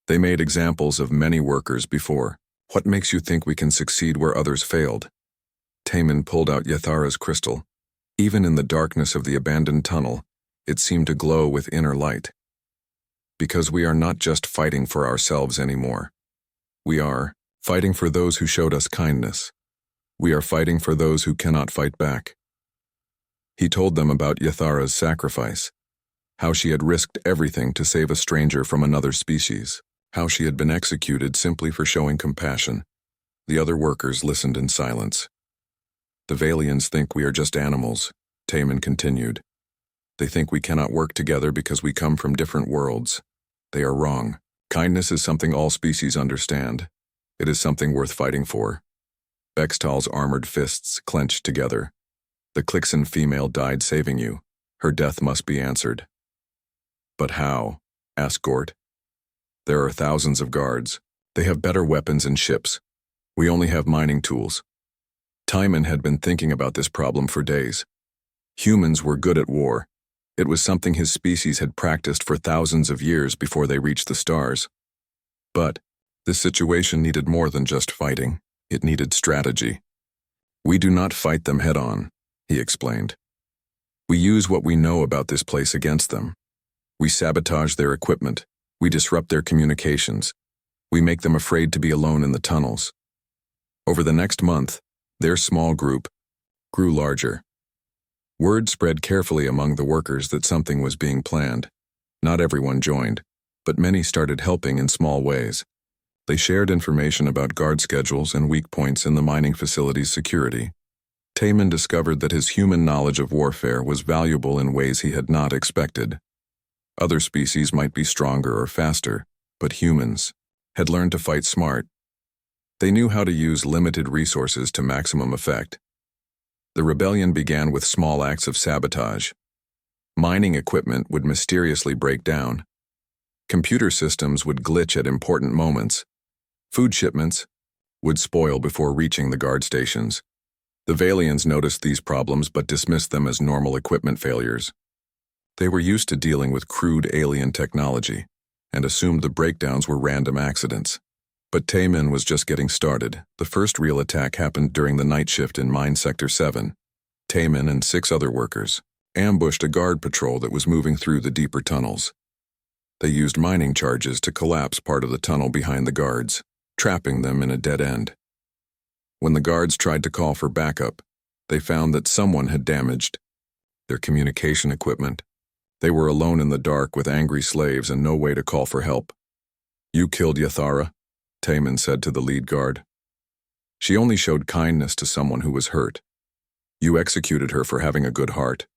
[SPEAKER 1] They made examples of many workers before. "What makes you think we can succeed where others failed?" Taemin pulled out Yethara's crystal. Even in the darkness of the abandoned tunnel, it seemed to glow with inner light. "Because we are not just fighting for ourselves anymore. We are fighting for those who showed us kindness. We are fighting for those who cannot fight back." He told them about Yethara's sacrifice, how she had risked everything to save a stranger from another species, how she had been executed simply for showing compassion. The other workers listened in silence. "The Valians think we are just animals," Taemin continued. "They think we cannot work together because we come from different worlds. They are wrong. Kindness is something all species understand. It is something worth fighting for." Bextal's armored fists clenched together. "The Klixin female died saving you. Her death must be answered." "But how?" asked Gort. "There are thousands of guards. They have better weapons and ships. We only have mining tools." Timon had been thinking about this problem for days. Humans were good at war. It was something his species had practiced for thousands of years before they reached the stars. But this situation needed more than just fighting. It needed strategy. "We do not fight them head-on," he explained. "We use what we know about this place against them. We sabotage their equipment. We disrupt their communications. We make them afraid to be alone in the tunnels." Over the next month, their small group grew larger. Word spread carefully among the workers that something was being planned. Not everyone joined, but many started helping in small ways. They shared information about guard schedules and weak points in the mining facility's security. Taman discovered that his human knowledge of warfare was valuable in ways he had not expected. Other species might be stronger or faster, but humans had learned to fight smart. They knew how to use limited resources to maximum effect. The rebellion began with small acts of sabotage. Mining equipment would mysteriously break down. Computer systems would glitch at important moments. Food shipments would spoil before reaching the guard stations. The Valians noticed these problems but dismissed them as normal equipment failures. They were used to dealing with crude alien technology and assumed the breakdowns were random accidents. But Taman was just getting started. The first real attack happened during the night shift in Mine Sector 7. Taman and 6 other workers ambushed a guard patrol that was moving through the deeper tunnels. They used mining charges to collapse part of the tunnel behind the guards, trapping them in a dead end. When the guards tried to call for backup, they found that someone had damaged their communication equipment. They were alone in the dark with angry slaves and no way to call for help. "You killed Yathara," Taman said to the lead guard. "She only showed kindness to someone who was hurt. You executed her for having a good heart."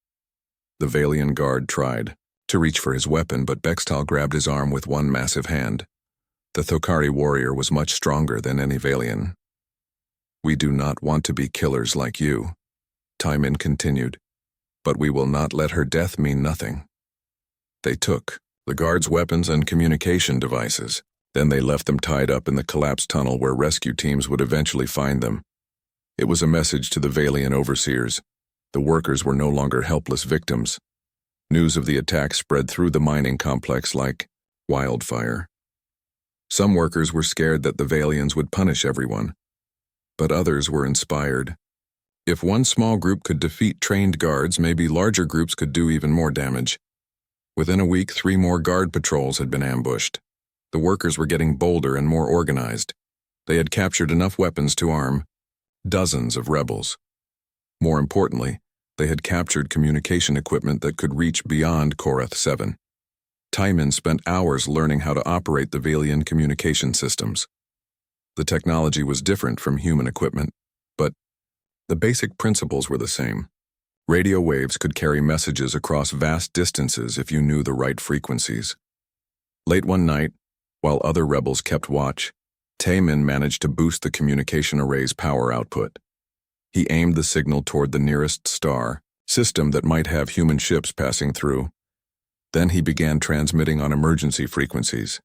[SPEAKER 1] The Valian guard tried to reach for his weapon, but Bextal grabbed his arm with one massive hand. The Thokari warrior was much stronger than any Valian. "We do not want to be killers like you," Taman continued, "but we will not let her death mean nothing." They took the guards' weapons and communication devices. Then they left them tied up in the collapsed tunnel where rescue teams would eventually find them. It was a message to the Valian overseers. The workers were no longer helpless victims. News of the attack spread through the mining complex like wildfire. Some workers were scared that the Valians would punish everyone, but others were inspired. If one small group could defeat trained guards, maybe larger groups could do even more damage. Within a week, 3 more guard patrols had been ambushed. The workers were getting bolder and more organized. They had captured enough weapons to arm dozens of rebels. More importantly, they had captured communication equipment that could reach beyond Korath 7. Taman spent hours learning how to operate the Valian communication systems. The technology was different from human equipment, but the basic principles were the same. Radio waves could carry messages across vast distances if you knew the right frequencies. Late one night, while other rebels kept watch, Taman managed to boost the communication array's power output. He aimed the signal toward the nearest star system that might have human ships passing through. Then he began transmitting on emergency frequencies.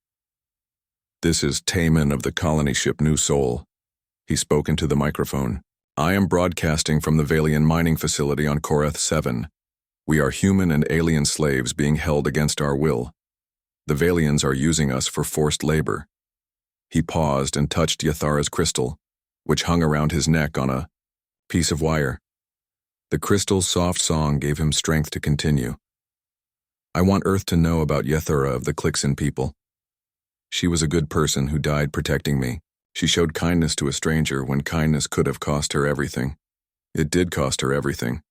[SPEAKER 1] "This is Taman of the colony ship New Sol." He spoke into the microphone. "I am broadcasting from the Valian mining facility on Korath 7. We are human and alien slaves being held against our will. The Valians are using us for forced labor." He paused and touched Yathara's crystal, which hung around his neck on a piece of wire. The crystal's soft song gave him strength to continue. "I want Earth to know about Yathara of the Clixon people. She was a good person who died protecting me. She showed kindness to a stranger when kindness could have cost her everything. It did cost her everything.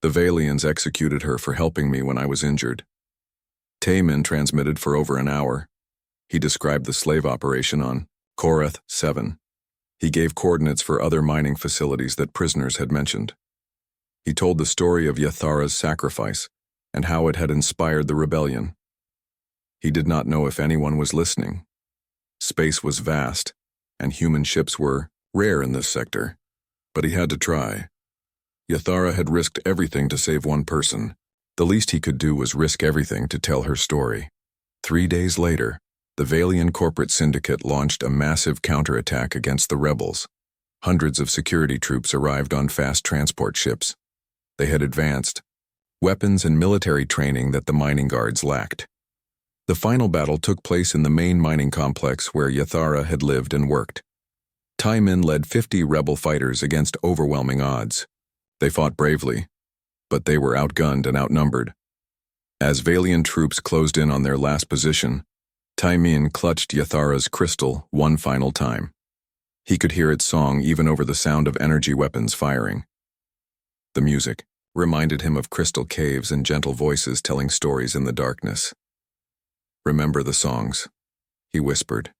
[SPEAKER 1] The Valians executed her for helping me when I was injured." Taman transmitted for over an hour. He described the slave operation on Korath 7. He gave coordinates for other mining facilities that prisoners had mentioned. He told the story of Yathara's sacrifice and how it had inspired the rebellion. He did not know if anyone was listening. Space was vast, and human ships were rare in this sector, but he had to try. Yathara had risked everything to save one person. The least he could do was risk everything to tell her story. 3 days later, the Valian corporate syndicate launched a massive counterattack against the rebels. Hundreds of security troops arrived on fast transport ships. They had advanced weapons and military training that the mining guards lacked. The final battle took place in the main mining complex where Yathara had lived and worked. Taman led 50 rebel fighters against overwhelming odds. They fought bravely, but they were outgunned and outnumbered. As Valian troops closed in on their last position, Taman clutched Yathara's crystal one final time. He could hear its song even over the sound of energy weapons firing. The music reminded him of crystal caves and gentle voices telling stories in the darkness. "Remember the songs," he whispered,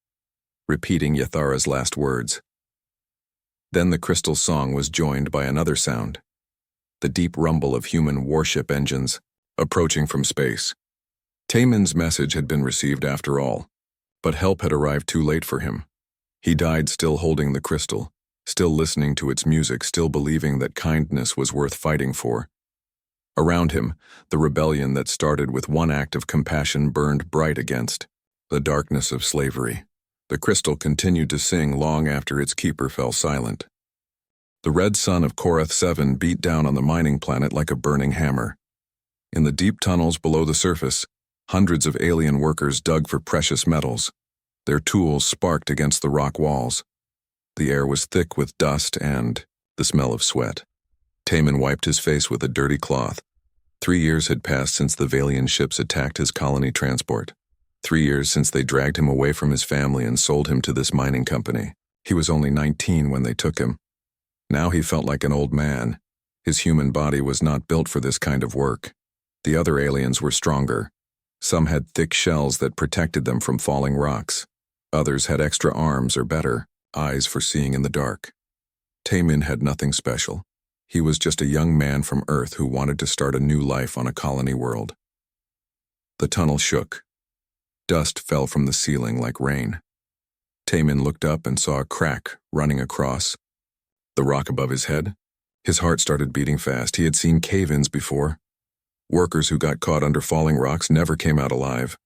[SPEAKER 1] repeating Yathara's last words. Then the crystal song was joined by another sound, the deep rumble of human warship engines approaching from space. Taemin's message had been received after all, but help had arrived too late for him. He died still holding the crystal, still listening to its music, still believing that kindness was worth fighting for. Around him, the rebellion that started with one act of compassion burned bright against the darkness of slavery. The crystal continued to sing long after its keeper fell silent. The red sun of Korath 7 beat down on the mining planet like a burning hammer. In the deep tunnels below the surface, hundreds of alien workers dug for precious metals. Their tools sparked against the rock walls. The air was thick with dust and the smell of sweat. Taemin wiped his face with a dirty cloth. 3 years had passed since the Valian ships attacked his colony transport. 3 years since they dragged him away from his family and sold him to this mining company. He was only 19 when they took him. Now he felt like an old man. His human body was not built for this kind of work. The other aliens were stronger. Some had thick shells that protected them from falling rocks. Others had extra arms or better, eyes for seeing in the dark. Taemin had nothing special. He was just a young man from Earth who wanted to start a new life on a colony world. The tunnel shook. Dust fell from the ceiling like rain. Taemin looked up and saw a crack running across the rock above his head. His heart started beating fast. He had seen cave-ins before. Workers who got caught under falling rocks never came out alive.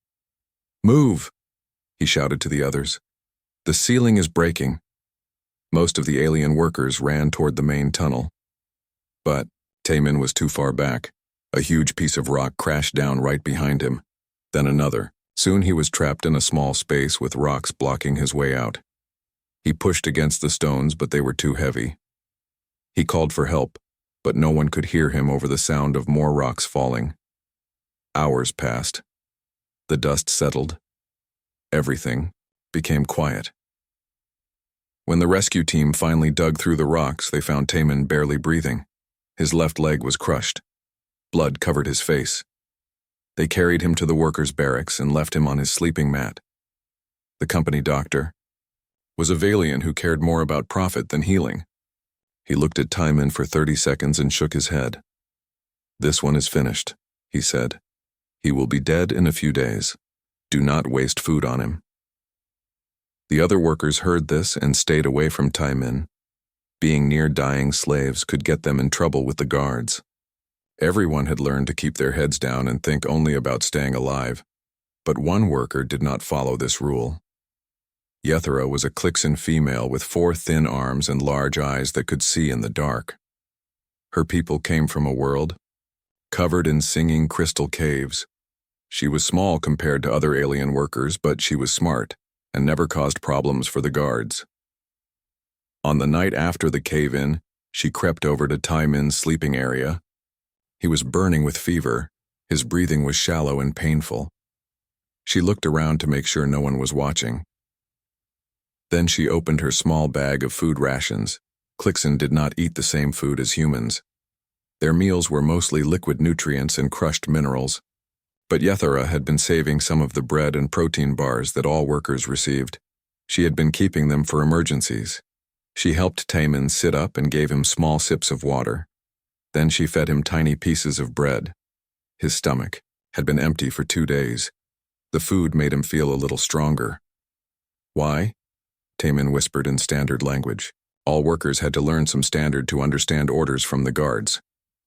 [SPEAKER 1] "Move!" he shouted to the others. "The ceiling is breaking." Most of the alien workers ran toward the main tunnel. But Taemin was too far back. A huge piece of rock crashed down right behind him. Then another. Soon he was trapped in a small space with rocks blocking his way out. He pushed against the stones, but they were too heavy. He called for help, but no one could hear him over the sound of more rocks falling. Hours passed. The dust settled. Everything became quiet. When the rescue team finally dug through the rocks, they found Taemin barely breathing. His left leg was crushed. Blood covered his face. They carried him to the workers' barracks and left him on his sleeping mat. The company doctor was a Valian who cared more about profit than healing. He looked at Taemin for 30 seconds and shook his head. "This one is finished," he said. "He will be dead in a few days. Do not waste food on him." The other workers heard this and stayed away from Taemin. Being near dying slaves could get them in trouble with the guards. Everyone had learned to keep their heads down and think only about staying alive, but one worker did not follow this rule. Yathara was a Klixan female with 4 thin arms and large eyes that could see in the dark. Her people came from a world covered in singing crystal caves. She was small compared to other alien workers, but she was smart and never caused problems for the guards. On the night after the cave-in, she crept over to Taemin's sleeping area. He was burning with fever. His breathing was shallow and painful. She looked around to make sure no one was watching. Then she opened her small bag of food rations. Klixan did not eat the same food as humans. Their meals were mostly liquid nutrients and crushed minerals. But Yathara had been saving some of the bread and protein bars that all workers received. She had been keeping them for emergencies. She helped Taemin sit up and gave him small sips of water. Then she fed him tiny pieces of bread. His stomach had been empty for 2 days. The food made him feel a little stronger. "Why?" Taemin whispered in standard language. All workers had to learn some standard to understand orders from the guards.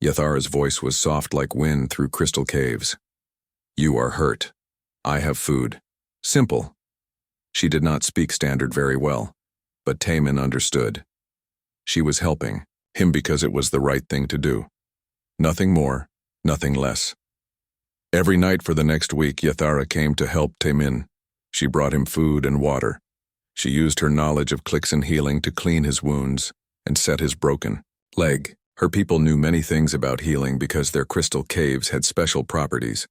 [SPEAKER 1] Yathara's voice was soft like wind through crystal caves. "You are hurt. I have food." Simple. She did not speak standard very well, but Taemin understood. She was helping him because it was the right thing to do. Nothing more, nothing less. Every night for the next week, Yathara came to help Taemin. She brought him food and water. She used her knowledge of Klixan healing to clean his wounds and set his broken leg. Her people knew many things about healing because their crystal caves had special properties.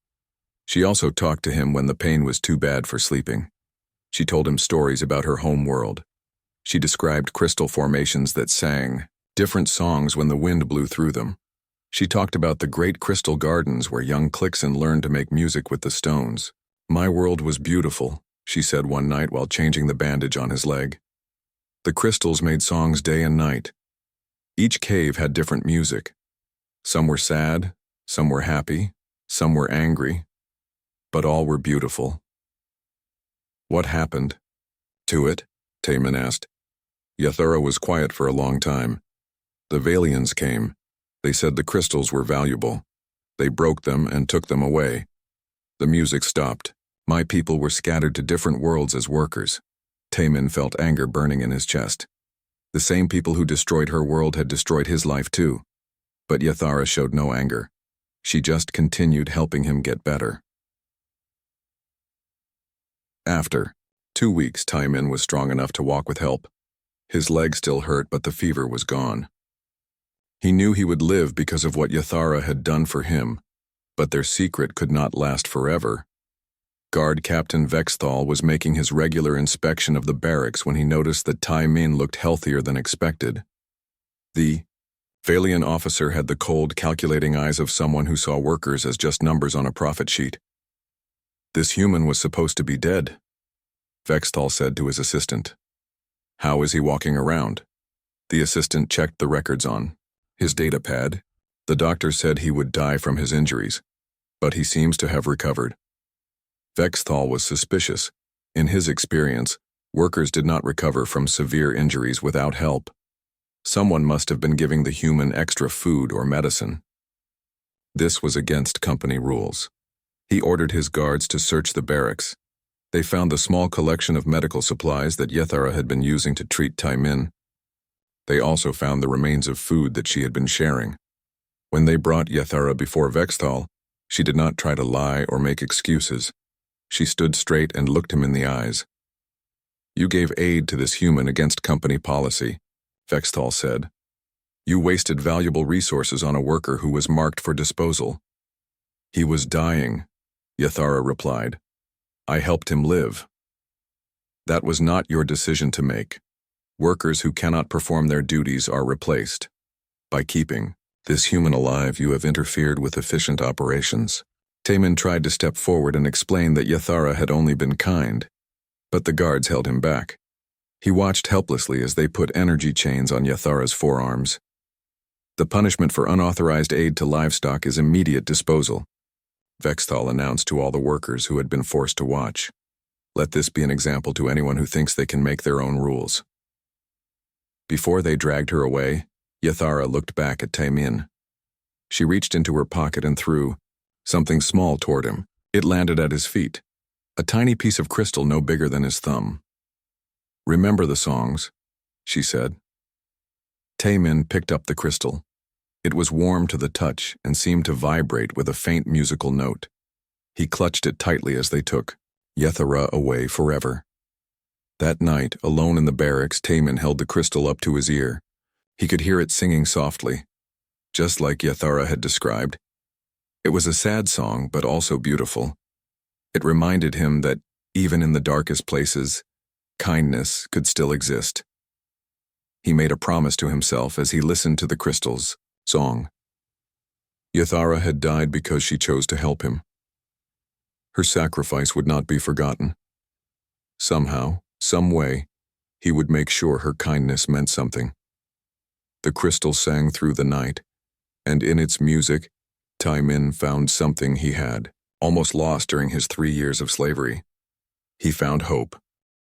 [SPEAKER 1] She also talked to him when the pain was too bad for sleeping. She told him stories about her home world. She described crystal formations that sang different songs when the wind blew through them. She talked about the great crystal gardens where young Clixon learned to make music with the stones. "My world was beautiful," she said one night while changing the bandage on his leg. "The crystals made songs day and night. Each cave had different music. Some were sad, some were happy, some were angry, but all were beautiful." "What happened to it?" Taman asked. Yathura was quiet for a long time. "The Valians came. They said the crystals were valuable. They broke them and took them away. The music stopped. My people were scattered to different worlds as workers." Taman felt anger burning in his chest. The same people who destroyed her world had destroyed his life too. But Yathura showed no anger. She just continued helping him get better. After 2 weeks, Taman was strong enough to walk with help. His leg still hurt, but the fever was gone. He knew he would live because of what Yathura had done for him, but their secret could not last forever. Guard Captain Vexthal was making his regular inspection of the barracks when he noticed that Taman looked healthier than expected. The Valian officer had the cold, calculating eyes of someone who saw workers as just numbers on a profit sheet. "This human was supposed to be dead," Vexthal said to his assistant. "How is he walking around?" The assistant checked the records on his data pad. The doctor said he would die from his injuries, but he seems to have recovered. Vexthal was suspicious. In his experience, workers did not recover from severe injuries without help. Someone must have been giving the human extra food or medicine. This was against company rules. He ordered his guards to search the barracks. They found the small collection of medical supplies that Yathura had been using to treat Taman. They also found the remains of food that she had been sharing. When they brought Yathura before Vexthal, she did not try to lie or make excuses. She stood straight and looked him in the eyes. "You gave aid to this human against company policy," Vexthal said. "You wasted valuable resources on a worker who was marked for disposal." "He was dying," Yathura replied. "I helped him live." "That was not your decision to make. Workers who cannot perform their duties are replaced. By keeping this human alive, you have interfered with efficient operations." Taman tried to step forward and explain that Yathura had only been kind, but the guards held him back. He watched helplessly as they put energy chains on Yathura's forearms. "The punishment for unauthorized aid to livestock is immediate disposal," Vexthal announced to all the workers who had been forced to watch. "Let this be an example to anyone who thinks they can make their own rules." Before they dragged her away, Yathura looked back at Taman. She reached into her pocket and threw something small toward him. It landed at his feet, a tiny piece of crystal no bigger than his thumb. "Remember the songs," she said. Taman picked up the crystal. It was warm to the touch and seemed to vibrate with a faint musical note. He clutched it tightly as they took Yathura away forever. That night, alone in the barracks, Taman held the crystal up to his ear. He could hear it singing softly, just like Yathura had described. It was a sad song, but also beautiful. It reminded him that, even in the darkest places, kindness could still exist. He made a promise to himself as he listened to the crystal's song. Yathura had died because she chose to help him. Her sacrifice would not be forgotten. Somehow, some way, he would make sure her kindness meant something. The crystal sang through the night, and in its music, Taman found something he had almost lost during his 3 years of slavery. He found hope.